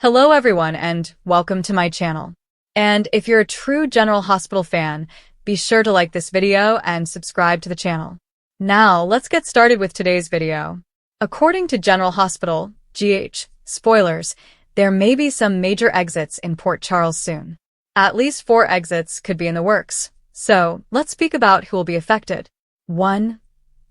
Hello everyone and welcome to my channel. And if you're a true General Hospital fan, be sure to like this video and subscribe to the channel. Now, let's get started with today's video. According to General Hospital, GH, spoilers, there may be some major exits in Port Charles soon. At least 4 exits could be in the works. So, let's speak about who will be affected. 1.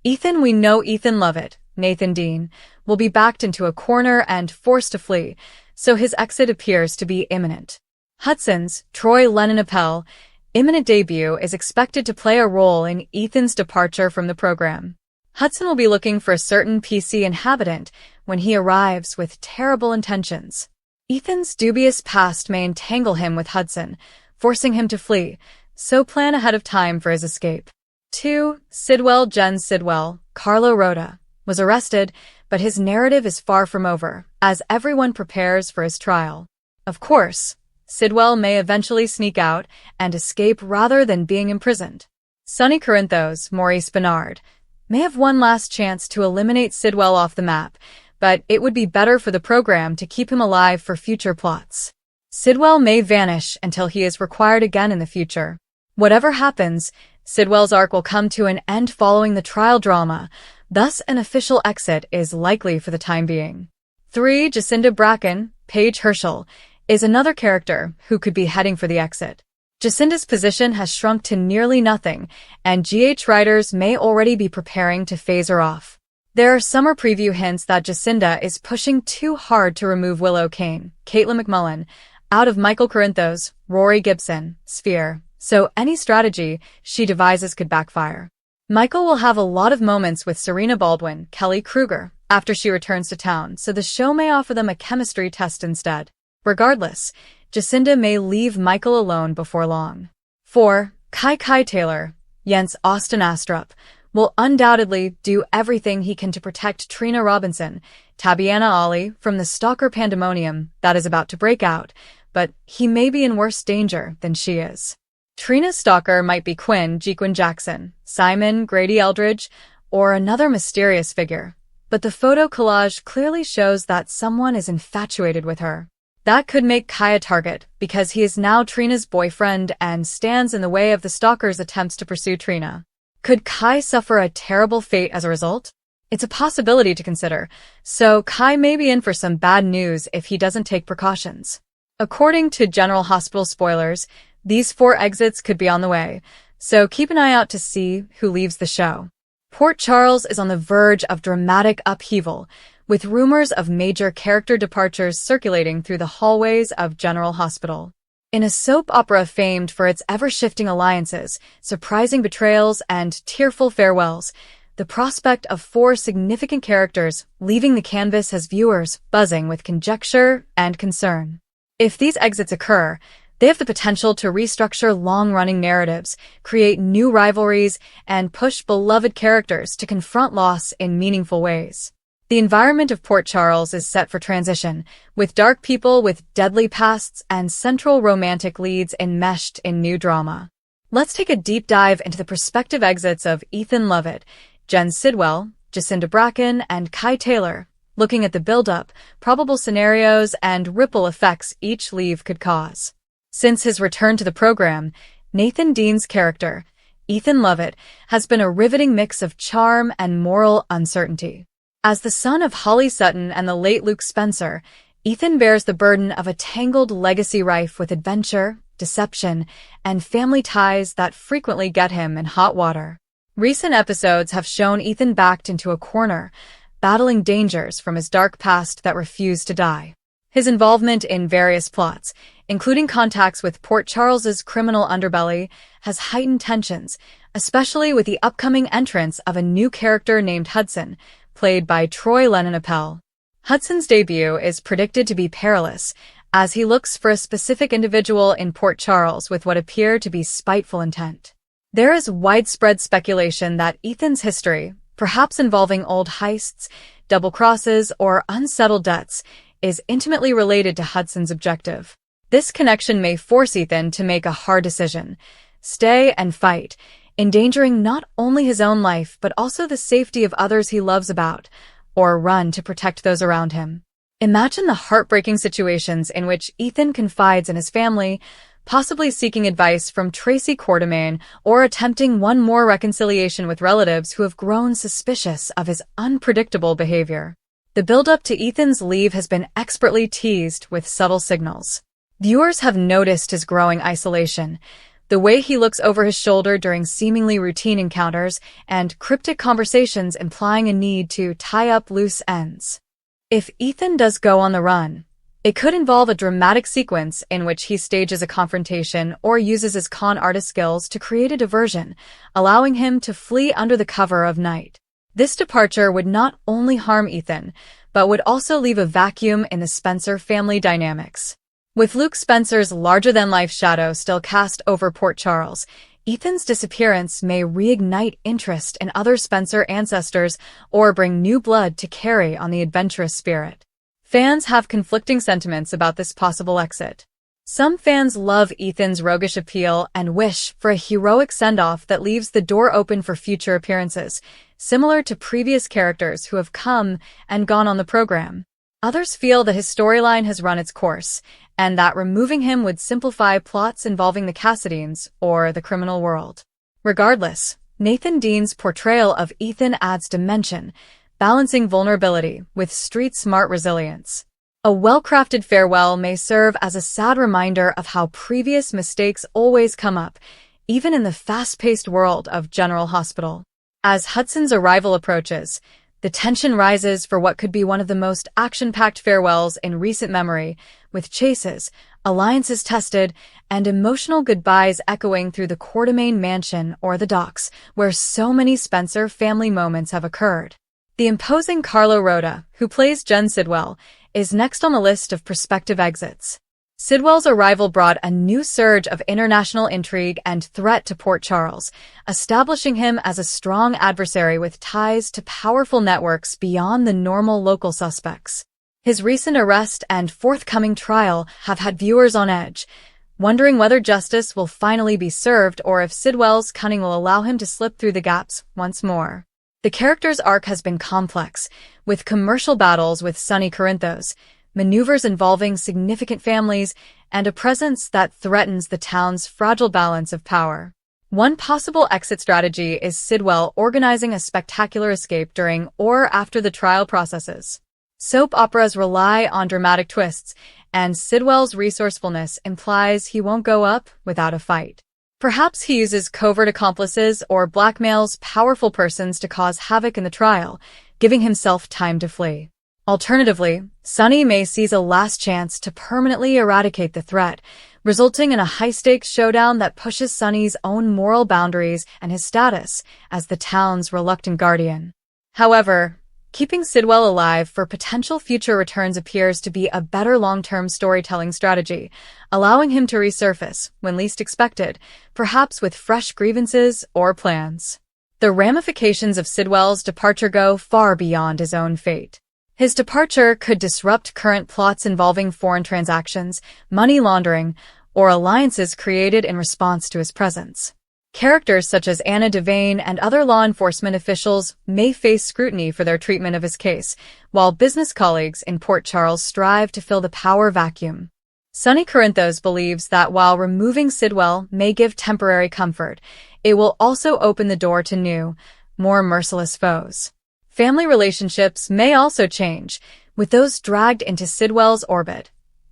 Ethan. We know Ethan Lovett, Nathan Dean, will be backed into a corner and forced to flee, so his exit appears to be imminent. Hudson's, Troy Lennon Appel, imminent debut is expected to play a role in Ethan's departure from the program. Hudson will be looking for a certain PC inhabitant when he arrives with terrible intentions. Ethan's dubious past may entangle him with Hudson, forcing him to flee, so plan ahead of time for his escape. 2. Sidwell. Sidwell, Carlo Rota, was arrested, but his narrative is far from over, as everyone prepares for his trial. Of course, Sidwell may eventually sneak out and escape rather than being imprisoned. Sonny Corinthos, Maurice Bernard, may have one last chance to eliminate Sidwell off the map, but it would be better for the program to keep him alive for future plots. Sidwell may vanish until he is required again in the future. Whatever happens, Sidwell's arc will come to an end following the trial drama, thus an official exit is likely for the time being. 3. Justinda Bracken, Paige Herschel, is another character who could be heading for the exit. Justinda's position has shrunk to nearly nothing, and GH writers may already be preparing to phase her off. There are summer preview hints that Justinda is pushing too hard to remove Willow Kane, Caitlin McMullen, out of Michael Corinthos, Rory Gibson, Sphere, so any strategy she devises could backfire. Michael will have a lot of moments with Serena Baldwin, Kelly Kruger, after she returns to town, so the show may offer them a chemistry test instead. Regardless, Justinda may leave Michael alone before long. 4. Kai Taylor, Jens Austin Astrup, will undoubtedly do everything he can to protect Trina Robinson, Tabiana Ali, from the stalker pandemonium that is about to break out, but he may be in worse danger than she is. Trina's stalker might be Quinn Jackson, Simon Grady Eldridge, or another mysterious figure, but the photo collage clearly shows that someone is infatuated with her. That could make Kai a target, because he is now Trina's boyfriend and stands in the way of the stalker's attempts to pursue Trina. Could Kai suffer a terrible fate as a result? It's a possibility to consider, so Kai may be in for some bad news if he doesn't take precautions. According to General Hospital spoilers, these 4 exits could be on the way, so keep an eye out to see who leaves the show. Port Charles is on the verge of dramatic upheaval, with rumors of major character departures circulating through the hallways of General Hospital. In a soap opera famed for its ever-shifting alliances, surprising betrayals, and tearful farewells, the prospect of 4 significant characters leaving the canvas has viewers buzzing with conjecture and concern. If these exits occur, they have the potential to restructure long-running narratives, create new rivalries, and push beloved characters to confront loss in meaningful ways. The environment of Port Charles is set for transition, with dark people with deadly pasts and central romantic leads enmeshed in new drama. Let's take a deep dive into the prospective exits of Ethan Lovett, Jen Sidwell, Justinda Bracken, and Kai Taylor, looking at the build-up, probable scenarios, and ripple effects each leave could cause. Since his return to the program, Nathan Dean's character, Ethan Lovett, has been a riveting mix of charm and moral uncertainty. As the son of Holly Sutton and the late Luke Spencer, Ethan bears the burden of a tangled legacy rife with adventure, deception, and family ties that frequently get him in hot water. Recent episodes have shown Ethan backed into a corner, battling dangers from his dark past that refuse to die. His involvement in various plots, including contacts with Port Charles's criminal underbelly, has heightened tensions, especially with the upcoming entrance of a new character named Hudson, played by Troy Lennon Appel. Hudson's debut is predicted to be perilous, as he looks for a specific individual in Port Charles with what appear to be spiteful intent. There is widespread speculation that Ethan's history, perhaps involving old heists, double crosses, or unsettled debts, is intimately related to Hudson's objective. This connection may force Ethan to make a hard decision: stay and fight, endangering not only his own life but also the safety of others he loves about, or run to protect those around him. Imagine the heartbreaking situations in which Ethan confides in his family, possibly seeking advice from Tracy Quartermain or attempting one more reconciliation with relatives who have grown suspicious of his unpredictable behavior. The build-up to Ethan's leave has been expertly teased with subtle signals. Viewers have noticed his growing isolation, the way he looks over his shoulder during seemingly routine encounters, and cryptic conversations implying a need to tie up loose ends. If Ethan does go on the run, it could involve a dramatic sequence in which he stages a confrontation or uses his con artist skills to create a diversion, allowing him to flee under the cover of night. This departure would not only harm Ethan, but would also leave a vacuum in the Spencer family dynamics. With Luke Spencer's larger-than-life shadow still cast over Port Charles, Ethan's disappearance may reignite interest in other Spencer ancestors or bring new blood to carry on the adventurous spirit. Fans have conflicting sentiments about this possible exit. Some fans love Ethan's roguish appeal and wish for a heroic send-off that leaves the door open for future appearances, similar to previous characters who have come and gone on the program. Others feel that his storyline has run its course, and that removing him would simplify plots involving the Cassidines or the criminal world. Regardless, Nathan Dean's portrayal of Ethan adds dimension, balancing vulnerability with street-smart resilience. A well-crafted farewell may serve as a sad reminder of how previous mistakes always come up, even in the fast-paced world of General Hospital. As Hudson's arrival approaches, the tension rises for what could be one of the most action-packed farewells in recent memory, with chases, alliances tested, and emotional goodbyes echoing through the Quartermain mansion or the docks, where so many Spencer family moments have occurred. The imposing Carlo Rota, who plays Jen Sidwell, is next on the list of prospective exits. Sidwell's arrival brought a new surge of international intrigue and threat to Port Charles, establishing him as a strong adversary with ties to powerful networks beyond the normal local suspects. His recent arrest and forthcoming trial have had viewers on edge, wondering whether justice will finally be served or if Sidwell's cunning will allow him to slip through the gaps once more. The character's arc has been complex, with commercial battles with Sonny Corinthos, maneuvers involving significant families, and a presence that threatens the town's fragile balance of power. One possible exit strategy is Sidwell organizing a spectacular escape during or after the trial processes. Soap operas rely on dramatic twists, and Sidwell's resourcefulness implies he won't go up without a fight. Perhaps he uses covert accomplices or blackmails powerful persons to cause havoc in the trial, giving himself time to flee. Alternatively, Sonny may seize a last chance to permanently eradicate the threat, resulting in a high-stakes showdown that pushes Sonny's own moral boundaries and his status as the town's reluctant guardian. However, keeping Sidwell alive for potential future returns appears to be a better long-term storytelling strategy, allowing him to resurface when least expected, perhaps with fresh grievances or plans. The ramifications of Sidwell's departure go far beyond his own fate. His departure could disrupt current plots involving foreign transactions, money laundering, or alliances created in response to his presence. Characters such as Anna Devane and other law enforcement officials may face scrutiny for their treatment of his case, while business colleagues in Port Charles strive to fill the power vacuum. Sonny Corinthos believes that while removing Sidwell may give temporary comfort, it will also open the door to new, more merciless foes. Family relationships may also change, with those dragged into Sidwell's orbit,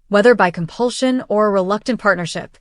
whether by compulsion or reluctant partnership,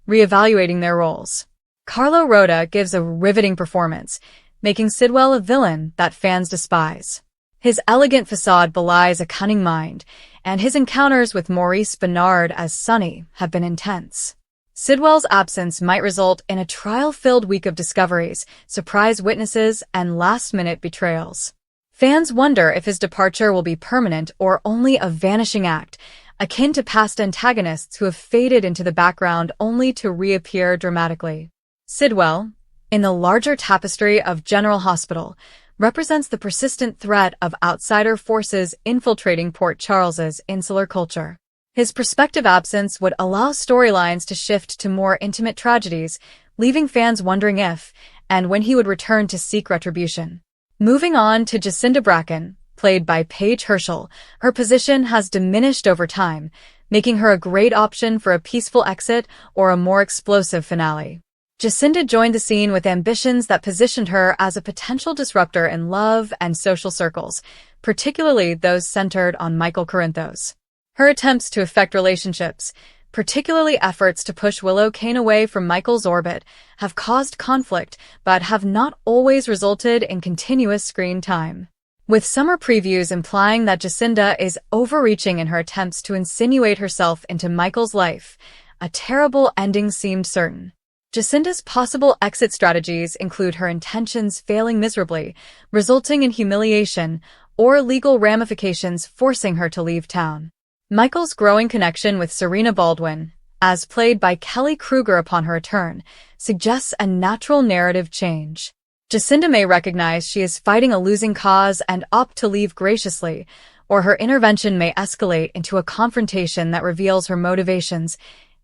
reevaluating their roles. Carlo Rota gives a riveting performance, making Sidwell a villain that fans despise. His elegant facade belies a cunning mind, and his encounters with Maurice Bernard as Sonny have been intense. Sidwell's absence might result in a trial-filled week of discoveries, surprise witnesses, and last-minute betrayals. Fans wonder if his departure will be permanent or only a vanishing act, akin to past antagonists who have faded into the background only to reappear dramatically. Sidwell, in the larger tapestry of General Hospital, represents the persistent threat of outsider forces infiltrating Port Charles's insular culture. His prospective absence would allow storylines to shift to more intimate tragedies, leaving fans wondering if and when he would return to seek retribution. Moving on to Justinda Bracken, played by Paige Herschel, her position has diminished over time, making her a great option for a peaceful exit or a more explosive finale. Justinda joined the scene with ambitions that positioned her as a potential disruptor in love and social circles, particularly those centered on Michael Corinthos. Her attempts to affect relationships, particularly efforts to push Willow Kane away from Michael's orbit, have caused conflict but have not always resulted in continuous screen time. With summer previews implying that Justinda is overreaching in her attempts to insinuate herself into Michael's life, a terrible ending seemed certain. Justinda's possible exit strategies include her intentions failing miserably, resulting in humiliation, or legal ramifications forcing her to leave town. Michael's growing connection with Serena Baldwin, as played by Kelly Kruger upon her return, suggests a natural narrative change. Justinda may recognize she is fighting a losing cause and opt to leave graciously, or her intervention may escalate into a confrontation that reveals her motivations,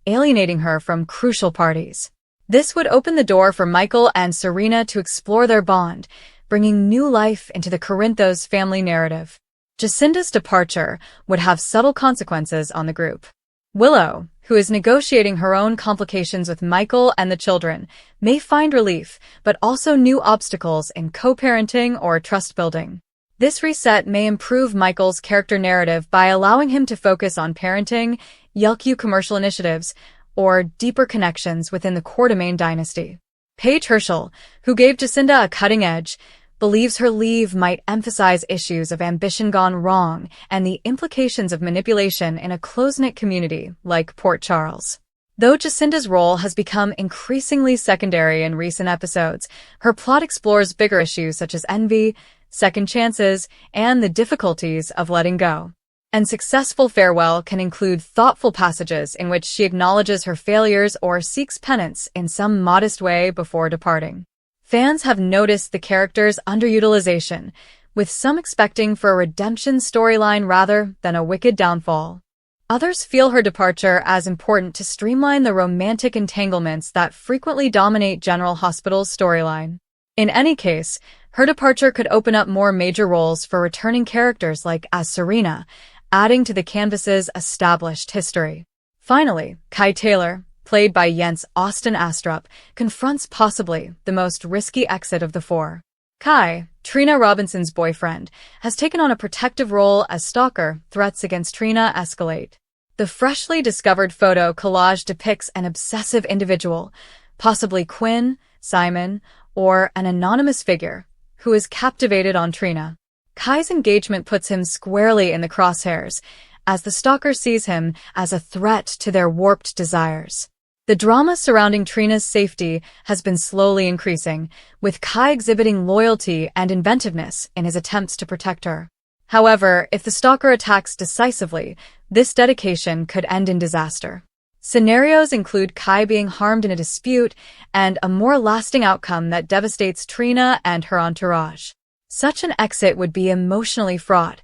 alienating her from crucial parties. This would open the door for Michael and Serena to explore their bond, bringing new life into the Corinthos family narrative. Justinda's departure would have subtle consequences on the group. Willow, who is negotiating her own complications with Michael and the children, may find relief, but also new obstacles in co-parenting or trust building. This reset may improve Michael's character narrative by allowing him to focus on parenting, YLQ commercial initiatives, or deeper connections within the Quartermain dynasty. Paige Herschel, who gave Justinda a cutting edge, believes her leave might emphasize issues of ambition gone wrong and the implications of manipulation in a close-knit community like Port Charles. Though Justinda's role has become increasingly secondary in recent episodes, her plot explores bigger issues such as envy, second chances, and the difficulties of letting go. An successful farewell can include thoughtful passages in which she acknowledges her failures or seeks penance in some modest way before departing. Fans have noticed the character's underutilization, with some expecting for a redemption storyline rather than a wicked downfall. Others feel her departure as important to streamline the romantic entanglements that frequently dominate General Hospital's storyline. In any case, her departure could open up more major roles for returning characters like as Serena, adding to the canvas's established history. Finally, Kai Taylor, played by Jens Austin Astrup, confronts possibly the most risky exit of the four. Kai, Trina Robinson's boyfriend, has taken on a protective role as stalker. Threats against Trina escalate. The freshly discovered photo collage depicts an obsessive individual, possibly Quinn, Simon, or an anonymous figure, who is captivated on Trina. Kai's engagement puts him squarely in the crosshairs, as the stalker sees him as a threat to their warped desires. The drama surrounding Trina's safety has been slowly increasing, with Kai exhibiting loyalty and inventiveness in his attempts to protect her. However, if the stalker attacks decisively, this dedication could end in disaster. Scenarios include Kai being harmed in a dispute and a more lasting outcome that devastates Trina and her entourage. Such an exit would be emotionally fraught,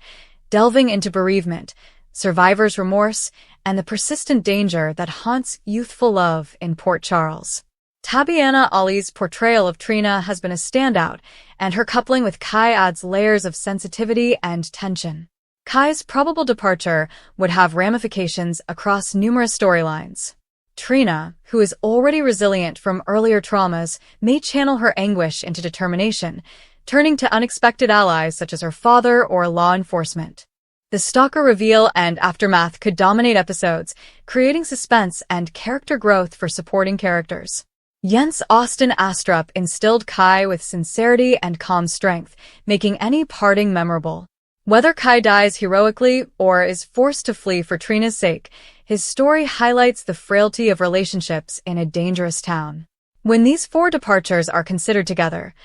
delving into bereavement, survivor's remorse, and the persistent danger that haunts youthful love in Port Charles. Tabyana Ali's portrayal of Trina has been a standout, and her coupling with Kai adds layers of sensitivity and tension. Kai's probable departure would have ramifications across numerous storylines. Trina, who is already resilient from earlier traumas, may channel her anguish into determination, turning to unexpected allies such as her father or law enforcement. The stalker reveal and aftermath could dominate episodes, creating suspense and character growth for supporting characters. Jens Austin Astrup instilled Kai with sincerity and calm strength, making any parting memorable. Whether Kai dies heroically or is forced to flee for Trina's sake, his story highlights the frailty of relationships in a dangerous town. When these four departures are considered together,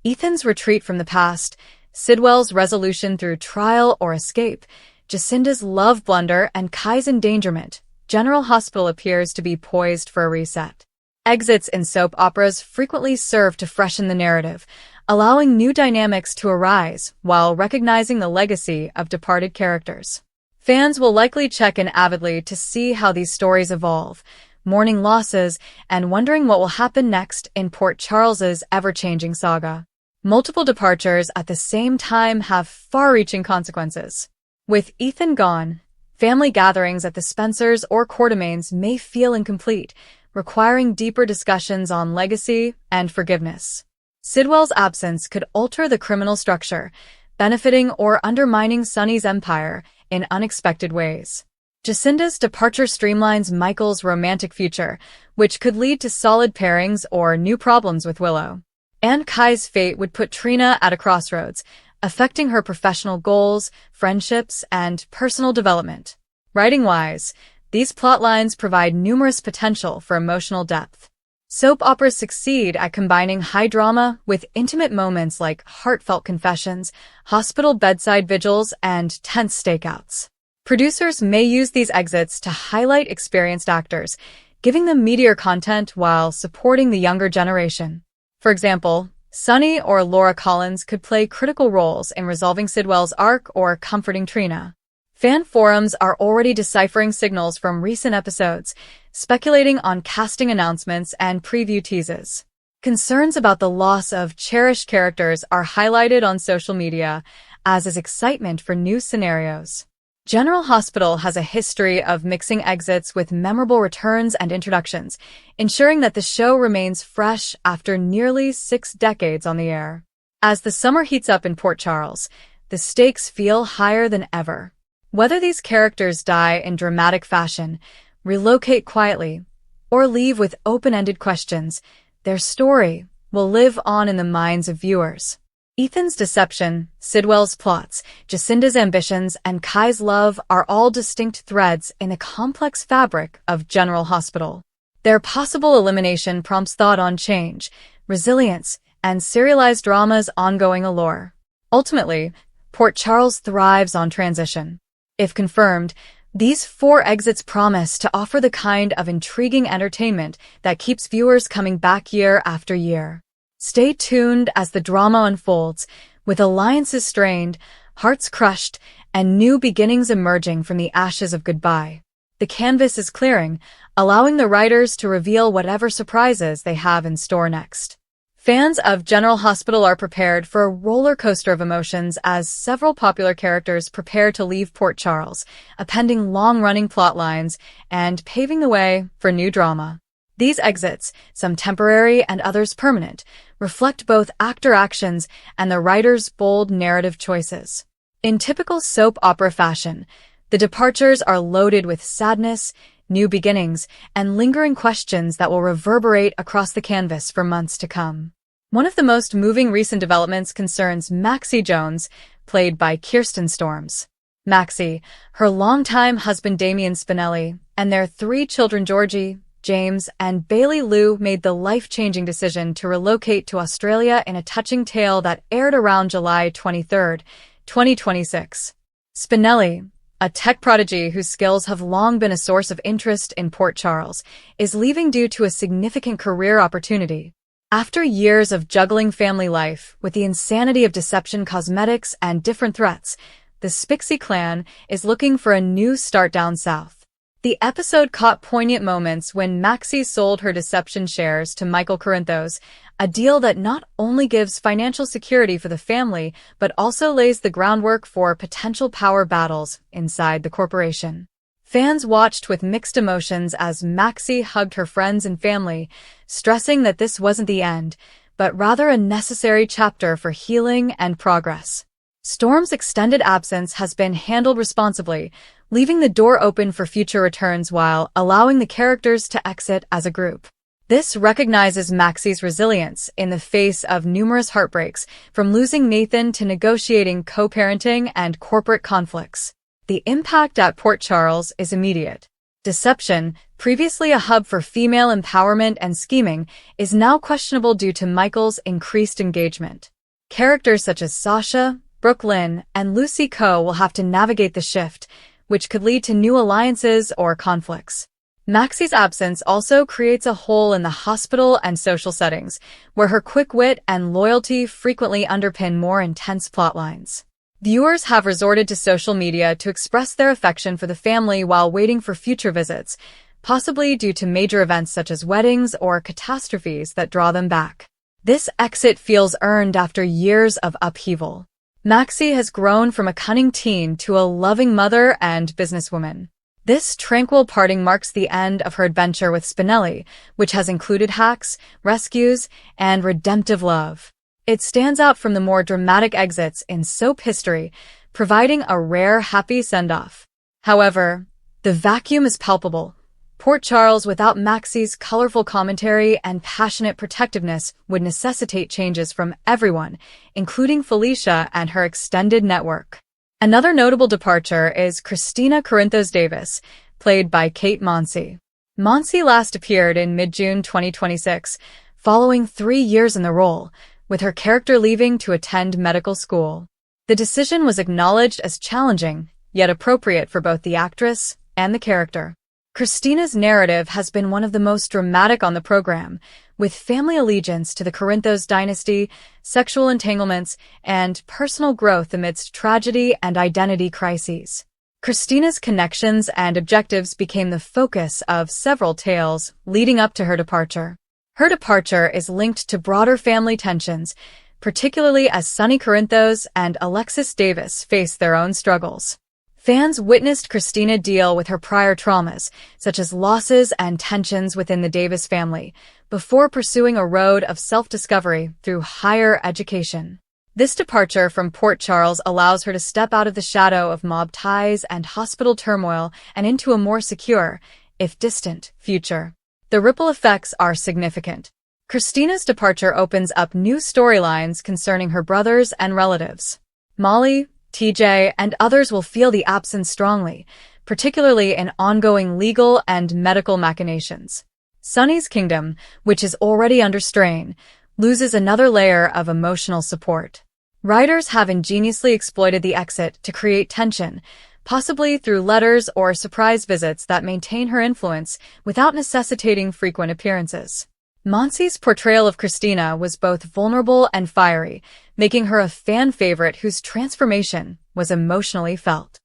Ethan's retreat from the past, Sidwell's resolution through trial or escape, Justinda's love blunder, and Kai's endangerment, General Hospital appears to be poised for a reset. Exits in soap operas frequently serve to freshen the narrative, allowing new dynamics to arise while recognizing the legacy of departed characters. Fans will likely check in avidly to see how these stories evolve, mourning losses and wondering what will happen next in Port Charles's ever-changing saga. Multiple departures at the same time have far-reaching consequences. With Ethan gone, family gatherings at the Spencers or Quartermaines may feel incomplete, requiring deeper discussions on legacy and forgiveness. Sidwell's absence could alter the criminal structure, benefiting or undermining Sonny's empire in unexpected ways. Justinda's departure streamlines Michael's romantic future, which could lead to solid pairings or new problems with Willow. And Kai's fate would put Trina at a crossroads, affecting her professional goals, friendships, and personal development. Writing-wise, these plotlines provide numerous potential for emotional depth. Soap operas succeed at combining high drama with intimate moments like heartfelt confessions, hospital bedside vigils, and tense stakeouts. Producers may use these exits to highlight experienced actors, giving them meatier content while supporting the younger generation. For example, Sonny or Laura Collins could play critical roles in resolving Sidwell's arc or comforting Trina. Fan forums are already deciphering signals from recent episodes, speculating on casting announcements and preview teases. Concerns about the loss of cherished characters are highlighted on social media, as is excitement for new scenarios. General Hospital has a history of mixing exits with memorable returns and introductions, ensuring that the show remains fresh after nearly 6 decades on the air. As the summer heats up in Port Charles, the stakes feel higher than ever. Whether these characters die in dramatic fashion, relocate quietly, or leave with open-ended questions, their story will live on in the minds of viewers. Ethan's deception, Sidwell's plots, Justinda's ambitions, and Kai's love are all distinct threads in the complex fabric of General Hospital. Their possible elimination prompts thought on change, resilience, and serialized drama's ongoing allure. Ultimately, Port Charles thrives on transition. If confirmed, these 4 exits promise to offer the kind of intriguing entertainment that keeps viewers coming back year after year. Stay tuned as the drama unfolds, with alliances strained, hearts crushed, and new beginnings emerging from the ashes of goodbye. The canvas is clearing, allowing the writers to reveal whatever surprises they have in store next. Fans of General Hospital are prepared for a roller coaster of emotions as several popular characters prepare to leave Port Charles, appending long-running plotlines and paving the way for new drama. These exits, some temporary and others permanent, reflect both actor actions and the writer's bold narrative choices. In typical soap opera fashion, the departures are loaded with sadness, new beginnings, and lingering questions that will reverberate across the canvas for months to come. One of the most moving recent developments concerns Maxi Jones, played by Kirsten Storms. Maxi, her longtime husband Damien Spinelli, and their 3 children Georgie, James, and Bailey Lou made the life-changing decision to relocate to Australia in a touching tale that aired around July 23, 2026. Spinelli, a tech prodigy whose skills have long been a source of interest in Port Charles, is leaving due to a significant career opportunity. After years of juggling family life with the insanity of deception cosmetics and different threats, the Spixie clan is looking for a new start down south. The episode caught poignant moments when Maxi sold her deception shares to Michael Corinthos, a deal that not only gives financial security for the family, but also lays the groundwork for potential power battles inside the corporation. Fans watched with mixed emotions as Maxi hugged her friends and family, stressing that this wasn't the end, but rather a necessary chapter for healing and progress. Storm's extended absence has been handled responsibly, leaving the door open for future returns while allowing the characters to exit as a group. This recognizes Maxi's resilience in the face of numerous heartbreaks, from losing Nathan to negotiating co-parenting and corporate conflicts. The impact at Port Charles is immediate. Deception, previously a hub for female empowerment and scheming, is now questionable due to Michael's increased engagement. Characters such as Sasha, Brooklyn, and Lucy Coe will have to navigate the shift, which could lead to new alliances or conflicts. Maxi's absence also creates a hole in the hospital and social settings, where her quick wit and loyalty frequently underpin more intense plotlines. Viewers have resorted to social media to express their affection for the family while waiting for future visits, possibly due to major events such as weddings or catastrophes that draw them back. This exit feels earned after years of upheaval. Maxi has grown from a cunning teen to a loving mother and businesswoman. This tranquil parting marks the end of her adventure with Spinelli, which has included hacks, rescues, and redemptive love. It stands out from the more dramatic exits in soap history, providing a rare, happy send-off. However, the vacuum is palpable. Port Charles without Maxi's colorful commentary and passionate protectiveness would necessitate changes from everyone, including Felicia and her extended network. Another notable departure is Christina Corinthos Davis, played by Kate Monsey. Monsey last appeared in mid-June 2026, following 3 years in the role, with her character leaving to attend medical school. The decision was acknowledged as challenging, yet appropriate for both the actress and the character. Christina's narrative has been one of the most dramatic on the program, with family allegiance to the Corinthos dynasty, sexual entanglements, and personal growth amidst tragedy and identity crises. Christina's connections and objectives became the focus of several tales leading up to her departure. Her departure is linked to broader family tensions, particularly as Sonny Corinthos and Alexis Davis face their own struggles. Fans witnessed Christina deal with her prior traumas, such as losses and tensions within the Davis family, before pursuing a road of self-discovery through higher education. This departure from Port Charles allows her to step out of the shadow of mob ties and hospital turmoil and into a more secure, if distant, future. The ripple effects are significant. Christina's departure opens up new storylines concerning her brothers and relatives. Molly, TJ, and others will feel the absence strongly, particularly in ongoing legal and medical machinations. Sonny's kingdom, which is already under strain, loses another layer of emotional support. Writers have ingeniously exploited the exit to create tension, possibly through letters or surprise visits that maintain her influence without necessitating frequent appearances. Monsey's portrayal of Christina was both vulnerable and fiery, making her a fan favorite whose transformation was emotionally felt.